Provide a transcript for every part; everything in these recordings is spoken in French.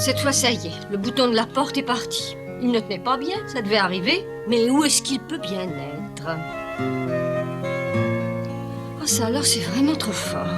Cette fois, ça y est, le bouton de la porte est parti. Il ne tenait pas bien, ça devait arriver. Mais où est-ce qu'il peut bien être? Oh, ça alors, c'est vraiment trop fort.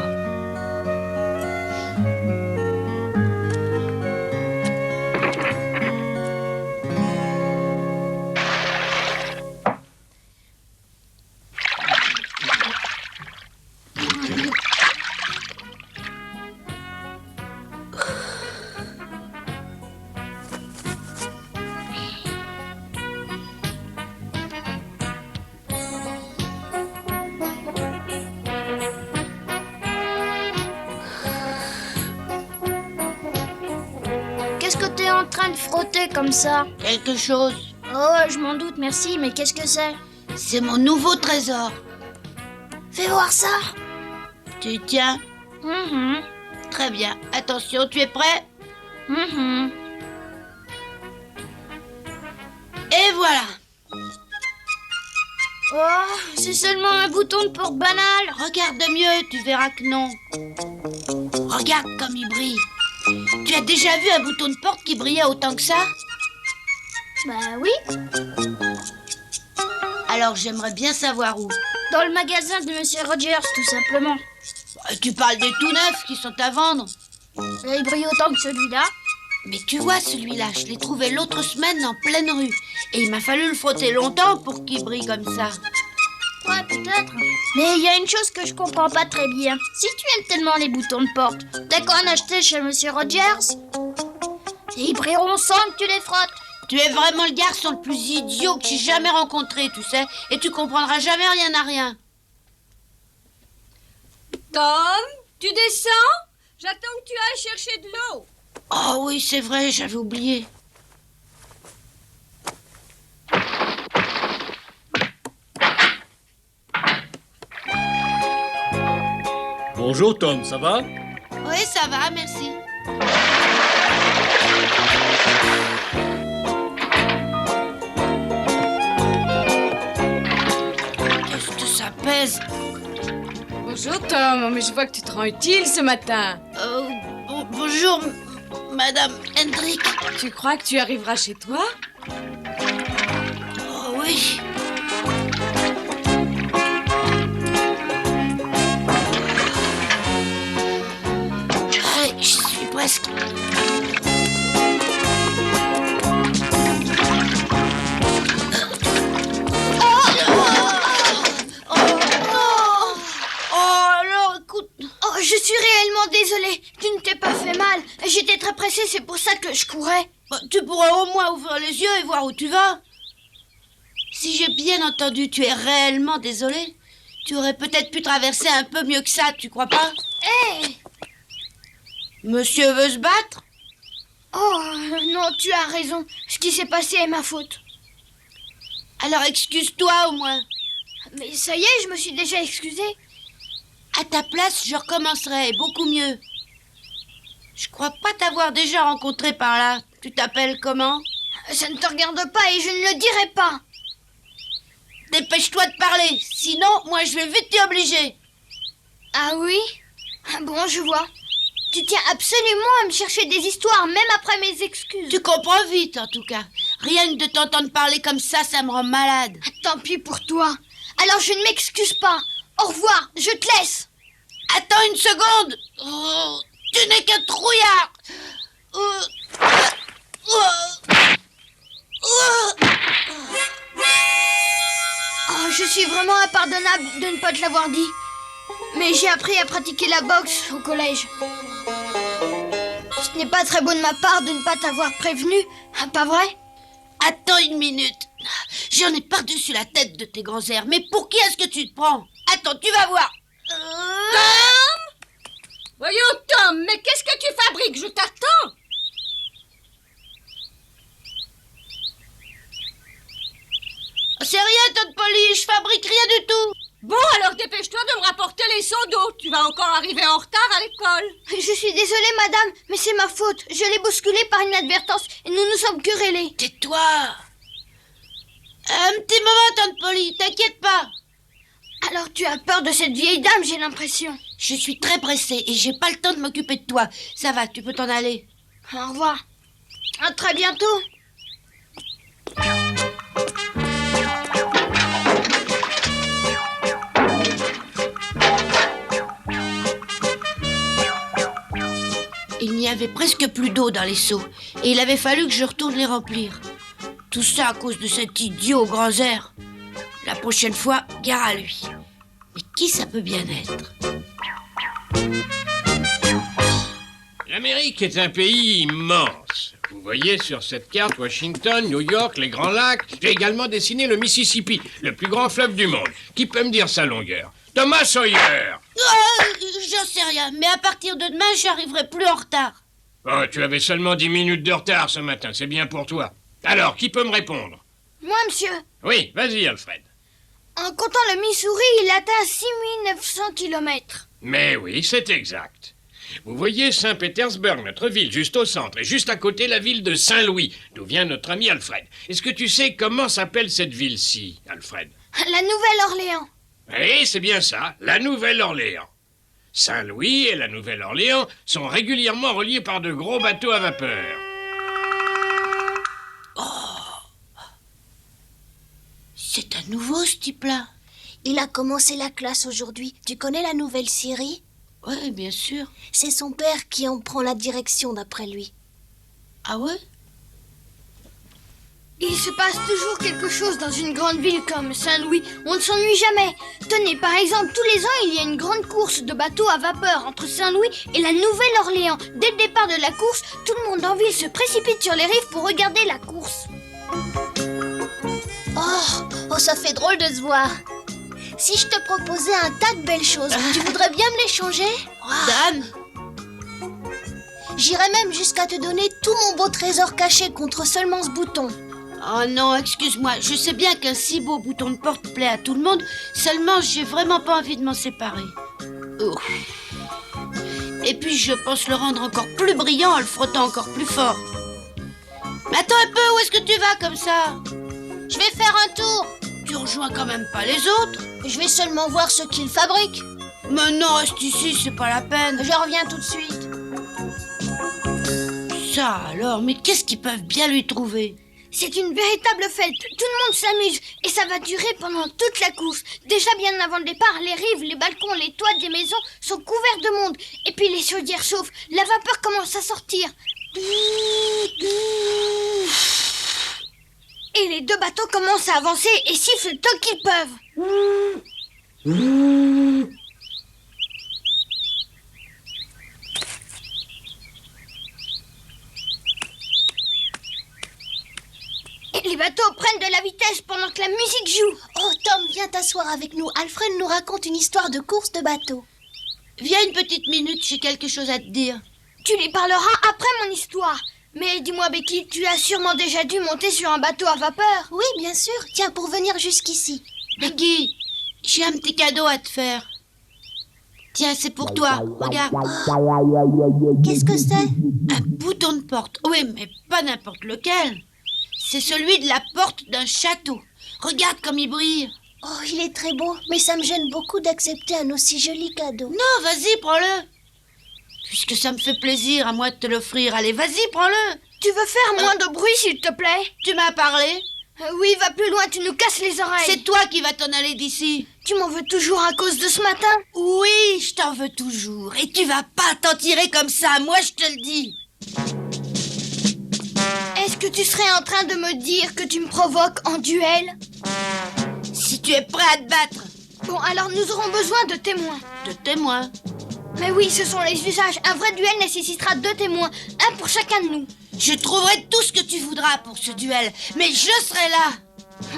Qu'est-ce que t'es en train de frotter comme ça? Quelque chose. Oh, je m'en doute, merci, mais qu'est-ce que c'est? C'est mon nouveau trésor. Fais voir ça. Tu tiens? Très bien. Attention, tu es prêt? Et voilà. Oh, c'est seulement un bouton de porte banal. Regarde mieux, tu verras que non. Regarde comme il brille. Tu as déjà vu un bouton de porte qui brillait autant que ça? Bah oui, Alors j'aimerais bien savoir où. dans le magasin de Monsieur Rogers, tout simplement. Tu parles des tout neufs qui sont à vendre. Et il brille autant que celui-là. Mais tu vois, celui-là, je l'ai trouvé l'autre semaine en pleine rue. Et il m'a fallu le frotter longtemps pour qu'il brille comme ça. Ouais, peut-être. Mais il y a une chose que je comprends pas très bien. Si tu aimes tellement les boutons de porte, t'as qu'à en acheter chez Monsieur Rogers. Et ils brilleront sans que tu les frottes. Tu es vraiment le garçon le plus idiot que j'ai jamais rencontré, tu sais. Et tu comprendras jamais rien à rien. Tom, tu descends? J'attends que tu ailles chercher de l'eau. Oh oui, c'est vrai, j'avais oublié. Bonjour Tom, ça va? Oui, ça va, merci. Qu'est-ce que ça pèse? Bonjour Tom, mais je vois que tu te rends utile ce matin. Bonjour, Madame Hendrick. Tu crois que tu arriveras chez toi? Oh oui. Ouais, j'y suis presque. Oh, alors, écoute. Oh, je suis réellement désolée. Tu ne t'es pas fait mal. J'étais très pressée, c'est pour ça que je courais. Tu pourrais au moins ouvrir les yeux et voir où tu vas. Si j'ai bien entendu, tu es réellement désolé. Tu aurais peut-être pu traverser un peu mieux que ça, tu crois pas? Hé! Monsieur veut se battre? Oh, non, tu as raison. Ce qui s'est passé est ma faute. Alors excuse-toi au moins. Mais ça y est, je me suis déjà excusée. À ta place, je recommencerai, beaucoup mieux. Je crois pas t'avoir déjà rencontré par là. Tu t'appelles comment? Ça ne te regarde pas et je ne le dirai pas. Dépêche-toi de parler, sinon moi je vais vite t'y obliger. Ah oui? Bon, je vois. Tu tiens absolument à me chercher des histoires, même après mes excuses. Tu comprends vite en tout cas. Rien que de t'entendre parler comme ça me rend malade. Tant pis pour toi. Alors je ne m'excuse pas. Au revoir, je te laisse. Attends une seconde. Oh, tu n'es qu'un trouillard. Oh, je suis vraiment impardonnable de ne pas te l'avoir dit. Mais j'ai appris à pratiquer la boxe au collège. Ce n'est pas très beau de ma part de ne pas t'avoir prévenu, pas vrai? Attends une minute. J'en ai par-dessus la tête de tes grands airs. Mais pour qui est-ce que tu te prends? Attends, tu vas voir. Tom! Voyons, Tom, mais qu'est-ce que tu fabriques? Je t'attends. C'est rien, Tante Polly, je fabrique rien du tout. Bon, alors dépêche-toi de me rapporter les seaux d'eau. Tu vas encore arriver en retard à l'école. Je suis désolée, madame, mais c'est ma faute. Je l'ai bousculé par inadvertance et nous nous sommes querellés. Tais-toi. Un petit moment, Tante Polly, t'inquiète pas. Alors tu as peur de cette vieille dame, j'ai l'impression. Je suis très pressée et j'ai pas le temps de m'occuper de toi. Ça va, tu peux t'en aller. Au revoir. À très bientôt. Il n'y avait presque plus d'eau dans les seaux et il avait fallu que je retourne les remplir. Tout ça à cause de cet idiot aux grands airs. La prochaine fois, gare à lui. Mais qui ça peut bien être? L'Amérique est un pays immense. Vous voyez sur cette carte Washington, New York, les Grands Lacs. J'ai également dessiné le Mississippi, le plus grand fleuve du monde. Qui peut me dire sa longueur? Thomas Sawyer! J'en sais rien, mais à partir de demain, j'arriverai plus en retard. Oh, tu avais seulement 10 minutes de retard ce matin, c'est bien pour toi. Alors, qui peut me répondre? Moi, monsieur. Oui, vas-y, Alfred. En comptant le Missouri, il atteint 6900 km. Mais oui, c'est exact. Vous voyez Saint-Pétersbourg, notre ville, juste au centre, et juste à côté la ville de Saint-Louis, d'où vient notre ami Alfred. Est-ce que tu sais comment s'appelle cette ville-ci, Alfred? La Nouvelle-Orléans. Oui, c'est bien ça, la Nouvelle-Orléans. Saint-Louis et la Nouvelle-Orléans sont régulièrement reliés par de gros bateaux à vapeur. C'est un nouveau, ce type-là. Il a commencé la classe aujourd'hui. Tu connais la nouvelle Syrie? Oui, bien sûr. C'est son père qui en prend la direction d'après lui. Ah ouais? Il se passe toujours quelque chose dans une grande ville comme Saint-Louis. On ne s'ennuie jamais. Tenez, par exemple, tous les ans, il y a une grande course de bateaux à vapeur entre Saint-Louis et la Nouvelle-Orléans. Dès le départ de la course, tout le monde en ville se précipite sur les rives pour regarder la course. Oh, ça fait drôle de se voir. Si je te proposais un tas de belles choses, tu voudrais bien me les changer? Dan? J'irais même jusqu'à te donner tout mon beau trésor caché contre seulement ce bouton. Oh non, excuse-moi, je sais bien qu'un si beau bouton de porte plaît à tout le monde, seulement j'ai vraiment pas envie de m'en séparer. Ouf. Et puis je pense le rendre encore plus brillant en le frottant encore plus fort. Mais attends un peu, où est-ce que tu vas comme ça? Je vais faire un tour. Tu rejoins quand même pas les autres? Je vais seulement voir ce qu'ils fabriquent. Mais non, reste ici, c'est pas la peine. Je reviens tout de suite. Ça alors, mais qu'est-ce qu'ils peuvent bien lui trouver? C'est une véritable fête. Tout le monde s'amuse et ça va durer pendant toute la course. Déjà bien avant le départ, les rives, les balcons, les toits des maisons sont couverts de monde. Et puis les chaudières chauffent. La vapeur commence à sortir. Et les deux bateaux commencent à avancer et sifflent tant qu'ils peuvent. Et les bateaux prennent de la vitesse pendant que la musique joue. Oh, Tom, viens t'asseoir avec nous. Alfred nous raconte une histoire de course de bateau. Viens une petite minute, j'ai quelque chose à te dire. Tu lui parleras après mon histoire. Mais dis-moi, Becky, tu as sûrement déjà dû monter sur un bateau à vapeur. Oui, bien sûr. Tiens, pour venir jusqu'ici. Becky, j'ai un petit cadeau à te faire. Tiens, c'est pour toi, regarde. Qu'est-ce que c'est? Un bouton de porte. Oui, mais pas n'importe lequel. C'est celui de la porte d'un château. Regarde comme il brille. Oh, il est très beau, mais ça me gêne beaucoup d'accepter un aussi joli cadeau. Non, vas-y, prends-le. Puisque ça me fait plaisir à moi de te l'offrir, allez, vas-y, prends-le. Tu veux faire moins de bruit, s'il te plaît? Tu m'as parlé. Oui, va plus loin, tu nous casses les oreilles. C'est toi qui vas t'en aller d'ici. Tu m'en veux toujours à cause de ce matin? Oui, je t'en veux toujours. Et tu vas pas t'en tirer comme ça, moi je te le dis. Est-ce que tu serais en train de me dire que tu me provoques en duel? Si tu es prêt à te battre. Bon, alors nous aurons besoin de témoins. De témoins. Mais oui, ce sont les usages. Un vrai duel nécessitera 2 témoins, un pour chacun de nous. Je trouverai tout ce que tu voudras pour ce duel, mais je serai là.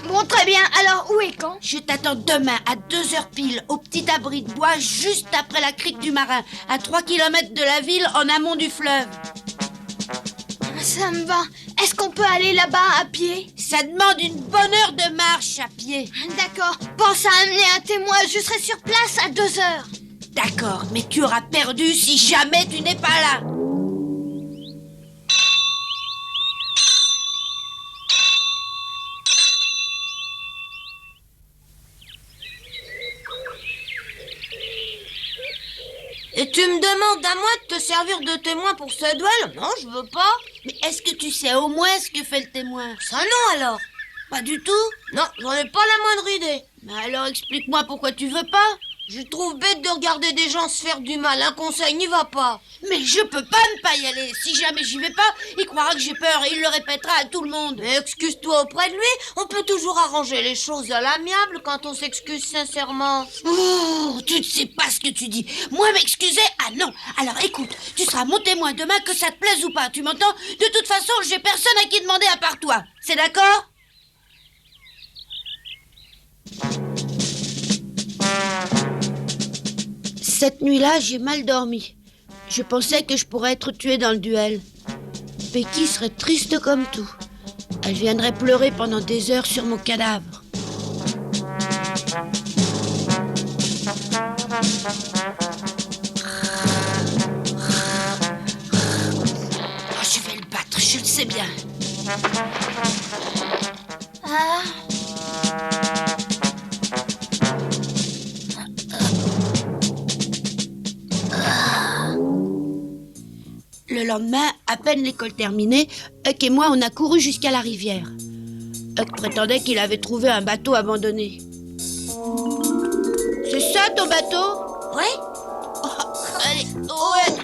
Bon, très bien. Alors, où et quand? Je t'attends demain à 2h pile, au petit abri de bois, juste après la crique du Marin, à 3 km de la ville, en amont du fleuve. Ça me va. Est-ce qu'on peut aller là-bas à pied? Ça demande une bonne heure de marche à pied. D'accord. Pense à amener un témoin. Je serai sur place à 2h. D'accord, mais tu auras perdu si jamais tu n'es pas là. Et tu me demandes à moi de te servir de témoin pour ce duel? Non, je veux pas. Mais est-ce que tu sais au moins ce que fait le témoin? Ça non alors. Pas du tout? Non, j'en ai pas la moindre idée. Mais alors explique-moi pourquoi tu veux pas. Je trouve bête de regarder des gens se faire du mal. Un conseil n'y va pas. Mais je peux pas ne pas y aller. Si jamais j'y vais pas, il croira que j'ai peur et il le répétera à tout le monde. Mais excuse-toi auprès de lui. On peut toujours arranger les choses à l'amiable quand on s'excuse sincèrement. Oh, tu ne sais pas ce que tu dis. Moi m'excuser? Ah non. Alors écoute, tu seras mon témoin demain que ça te plaise ou pas. Tu m'entends? De toute façon, j'ai personne à qui demander à part toi. C'est d'accord? Cette nuit-là, j'ai mal dormi. Je pensais que je pourrais être tuée dans le duel. Becky serait triste comme tout. Elle viendrait pleurer pendant des heures sur mon cadavre. Oh, je vais le battre, je le sais bien. Ah. Le lendemain, à peine l'école terminée, Huck et moi, on a couru jusqu'à la rivière. Huck prétendait qu'il avait trouvé un bateau abandonné. C'est ça ton bateau? Ouais. Allez, ouais.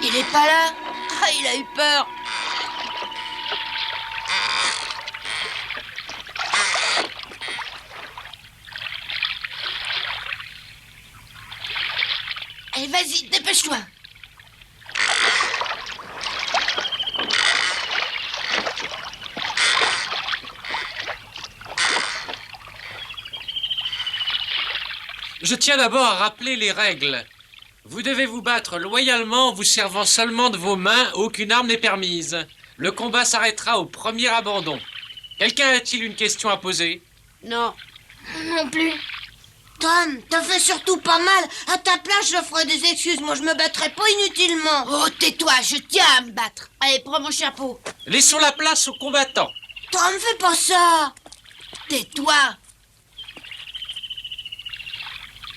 Il est pas là? Ah, il a eu peur. Allez, vas-y, dépêche-toi. Je tiens d'abord à rappeler les règles. Vous devez vous battre loyalement en vous servant seulement de vos mains, aucune arme n'est permise. Le combat s'arrêtera au premier abandon. Quelqu'un a-t-il une question à poser? Non. Non plus. Tom, t'as fait surtout pas mal. À ta place, je ferai des excuses. Moi, je me battrai pas inutilement. Oh, tais-toi, je tiens à me battre. Allez, prends mon chapeau. Laissons la place aux combattants. Tom, fais pas ça. Tais-toi.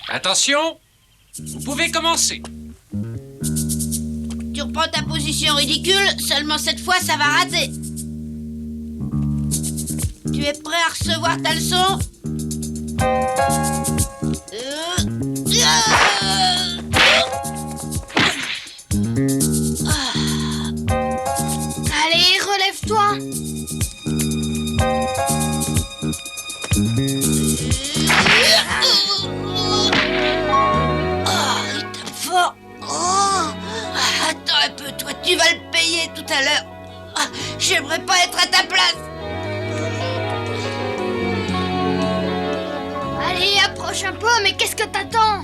Attention, vous pouvez commencer. Tu reprends ta position ridicule, seulement cette fois, ça va rater. Tu es prêt à recevoir ta leçon? Allez, relève-toi. Il tape fort. Oh, attends un peu, toi, tu vas le payer tout à l'heure. J'aimerais pas être à ta place. Allez, approche un peu, mais qu'est-ce que t'attends?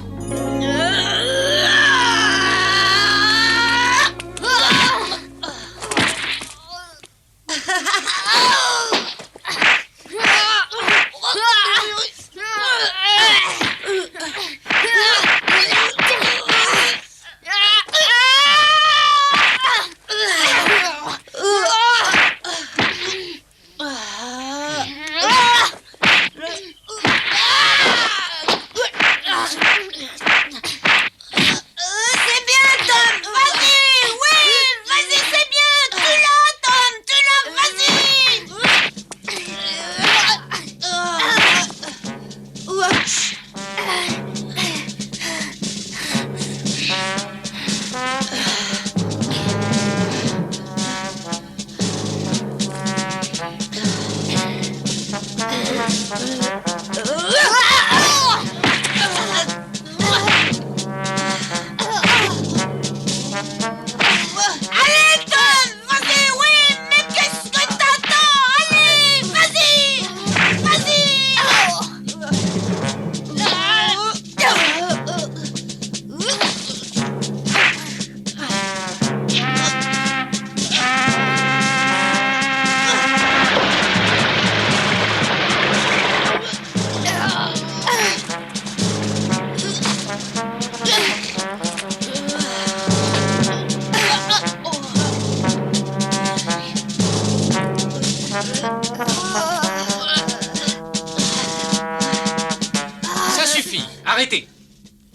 Ça suffit, arrêtez.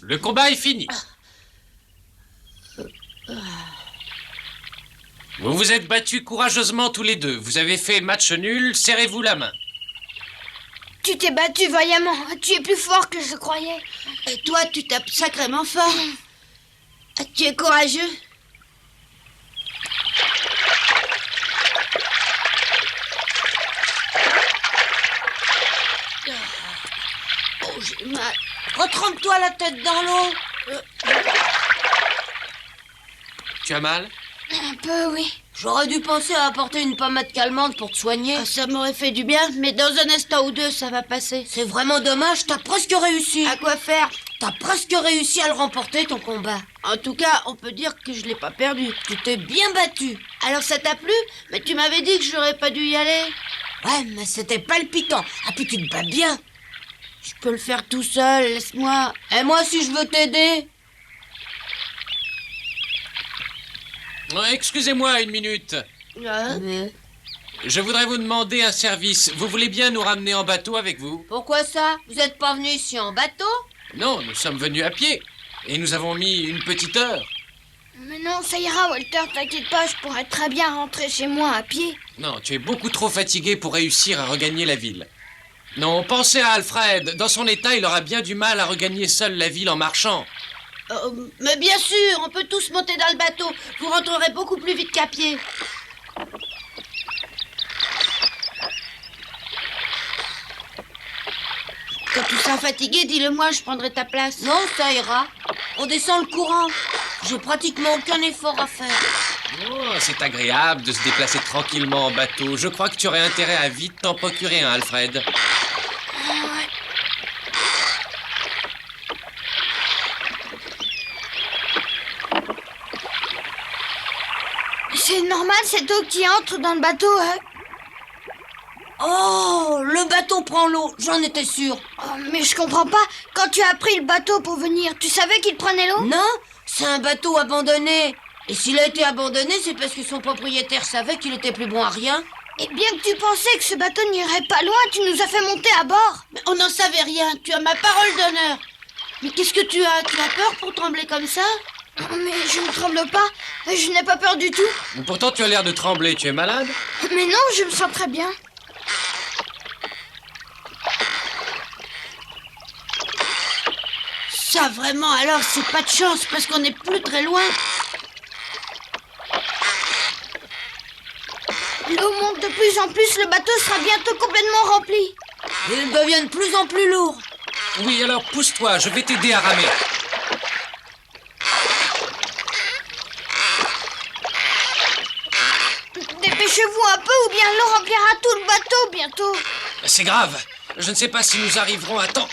Le combat est fini. Vous vous êtes battus courageusement tous les deux. Vous avez fait match nul, serrez-vous la main. Tu t'es battu vaillamment. Tu es plus fort que je croyais. Et toi, tu tapes sacrément fort. Tu es courageux. Oh, j'ai mal. Retrempe-toi la tête dans l'eau. Tu as mal? Un peu, oui. J'aurais dû penser à apporter une pommade calmante pour te soigner. Ah, ça m'aurait fait du bien, mais dans un instant ou deux, ça va passer. C'est vraiment dommage, t'as presque réussi. À quoi faire? T'as presque réussi à le remporter, ton combat. En tout cas, on peut dire que je l'ai pas perdu. Tu t'es bien battu. Alors ça t'a plu? Mais tu m'avais dit que j'aurais pas dû y aller. Ouais, mais c'était palpitant. Ah, puis tu te bats bien. Je peux le faire tout seul, laisse-moi. Et moi, si je veux t'aider. Excusez-moi une minute. Hein? Je voudrais vous demander un service. Vous voulez bien nous ramener en bateau avec vous? Pourquoi ça? Vous êtes pas venu ici en bateau? Non, nous sommes venus à pied. Et nous avons mis une petite heure. Mais non, ça ira, Walter, t'inquiète pas, je pourrais très bien rentrer chez moi à pied. Non, tu es beaucoup trop fatigué pour réussir à regagner la ville. Non, pensez à Alfred. Dans son état, il aura bien du mal à regagner seul la ville en marchant. Mais bien sûr, on peut tous monter dans le bateau. Vous rentrerez beaucoup plus vite qu'à pied. Quand tu seras fatigué, dis-le moi, je prendrai ta place. Non, ça ira. On descend le courant. J'ai pratiquement aucun effort à faire. Oh, c'est agréable de se déplacer tranquillement en bateau. Je crois que tu aurais intérêt à vite t'en procurer un, Alfred. C'est normal cette eau qui entre dans le bateau, hein? Oh, le bateau prend l'eau. J'en étais sûre. Oh, mais je comprends pas. Quand tu as pris le bateau pour venir, tu savais qu'il prenait l'eau? Non, c'est un bateau abandonné. Et s'il a été abandonné, c'est parce que son propriétaire savait qu'il était plus bon à rien. Et bien que tu pensais que ce bateau n'irait pas loin, tu nous as fait monter à bord. Mais on n'en savait rien, tu as ma parole d'honneur. Mais qu'est-ce que tu as? Tu as peur pour trembler comme ça? Mais je ne tremble pas. Je n'ai pas peur du tout. Pourtant, tu as l'air de trembler. Tu es malade? Mais non, je me sens très bien. Ça vraiment, alors c'est pas de chance parce qu'on n'est plus très loin. L'eau monte de plus en plus, le bateau sera bientôt complètement rempli. Il devient de plus en plus lourd. Oui, alors pousse-toi, je vais t'aider à ramer. Dépêchez-vous un peu ou bien l'eau remplira tout le bateau bientôt. C'est grave. Je ne sais pas si nous arriverons à temps.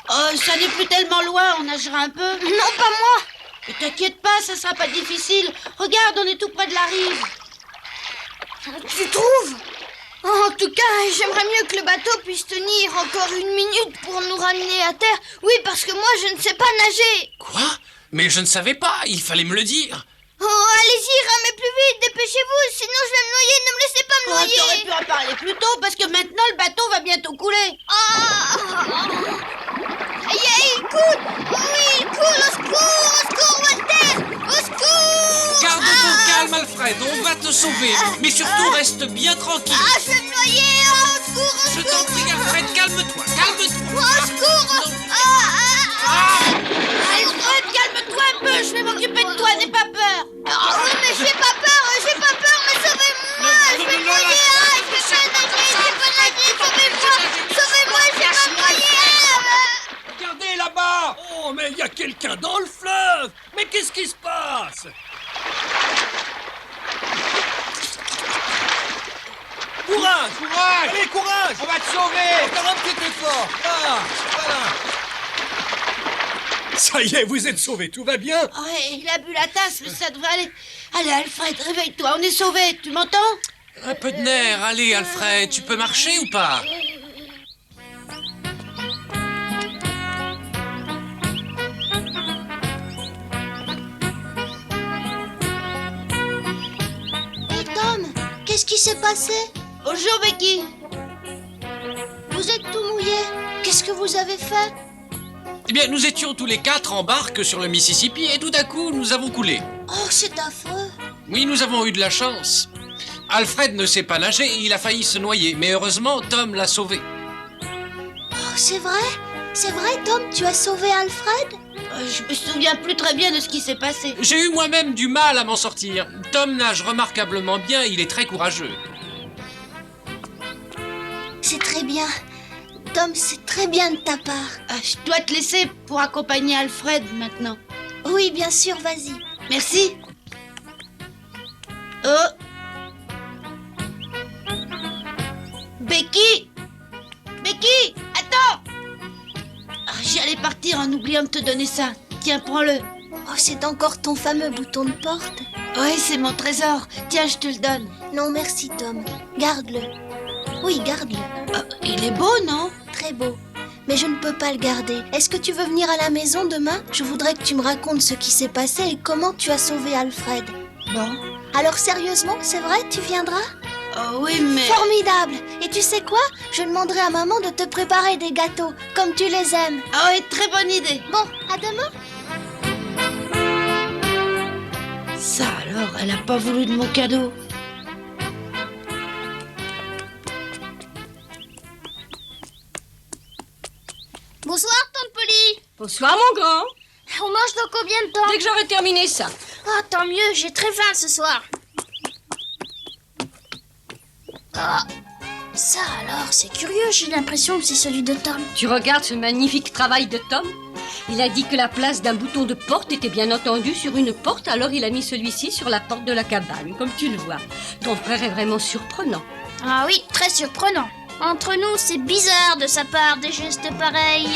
Oh, ça n'est plus tellement loin, on nagera un peu. Non, pas moi. Mais t'inquiète pas, ça sera pas difficile. Regarde, on est tout près de la rive. Tu trouves? En tout cas, j'aimerais mieux que le bateau puisse tenir encore une minute pour nous ramener à terre. Oui, parce que moi, je ne sais pas nager. Quoi? Mais je ne savais pas, il fallait me le dire. Oh, allez-y, ramez plus vite, dépêchez-vous, sinon je vais me noyer, ne me laissez pas me Oh, noyer. t'aurais pu en parler plus tôt parce que maintenant le bateau va bientôt couler. Il coule. Oui, il coule, au secours, Walter, au secours. Garde ton calme, Alfred, on va te sauver. Mais surtout, reste bien tranquille. Je vais me noyer, au secours, Je t'en prie, Alfred, calme-toi, calme-toi. au secours. Alfred, calme-toi un peu, je vais m'occuper de toi, n'aie pas peur. Mais j'ai pas peur, mais sauvez-moi, je vais me noyer, je vais pas nager, sauvez-moi, je vais pas me noyer. Regardez là-bas! Oh, mais il y a quelqu'un dans le fleuve! Mais qu'est-ce qui se passe? Courage! Courage! Allez, courage! On va te sauver! Encore un petit effort! Là! Voilà! Ça y est, vous êtes sauvés, tout va bien? Ouais, il a bu la tasse, mais ça devrait aller. Allez, Alfred, réveille-toi, on est sauvés, tu m'entends? Un peu de nerf, allez, Alfred, tu peux marcher ou pas? Et Tom, qu'est-ce qui s'est passé? Bonjour, Becky. Vous êtes tout mouillé. Qu'est-ce que vous avez fait? Eh bien, nous étions tous les 4 en barque sur le Mississippi et tout à coup, nous avons coulé. Oh, c'est affreux. Oui, nous avons eu de la chance. Alfred ne sait pas nager et il a failli se noyer, mais heureusement, Tom l'a sauvé. Oh, c'est vrai? C'est vrai, Tom, tu as sauvé Alfred? Je me souviens plus très bien de ce qui s'est passé. J'ai eu moi-même du mal à m'en sortir. Tom nage remarquablement bien et il est très courageux. C'est très bien. Tom, c'est très bien de ta part. Je dois te laisser pour accompagner Alfred maintenant. Oui, bien sûr, vas-y. Merci. Oh. Becky! Becky! Attends! J'allais partir en oubliant de te donner ça. Tiens, prends-le. Oh, c'est encore ton fameux bouton de porte? Oui, c'est mon trésor. Tiens, je te le donne. Non, merci, Tom. Garde-le. Oui, garde-le. Il est beau, non? Très beau. Mais je ne peux pas le garder. Est-ce que tu veux venir à la maison demain? Je voudrais que tu me racontes ce qui s'est passé et comment tu as sauvé Alfred. Bon. Alors sérieusement, c'est vrai, tu viendras? Oh oui, mais... Formidable! Et tu sais quoi? Je demanderai à maman de te préparer des gâteaux, comme tu les aimes. Ah oui, très bonne idée. Bon, à demain. Ça alors, elle a pas voulu de mon cadeau. Bonsoir, Tante Polly. Bonsoir, mon grand. On mange dans combien de temps? Dès que j'aurai terminé ça. Ah, tant mieux, j'ai très faim ce soir. Ah, ça alors, c'est curieux, j'ai l'impression que c'est celui de Tom. Tu regardes ce magnifique travail de Tom? Il a dit que la place d'un bouton de porte était bien entendu sur une porte, alors il a mis celui-ci sur la porte de la cabane, comme tu le vois. Ton frère est vraiment surprenant. Ah oui, très surprenant. Entre nous, c'est bizarre de sa part des gestes pareils.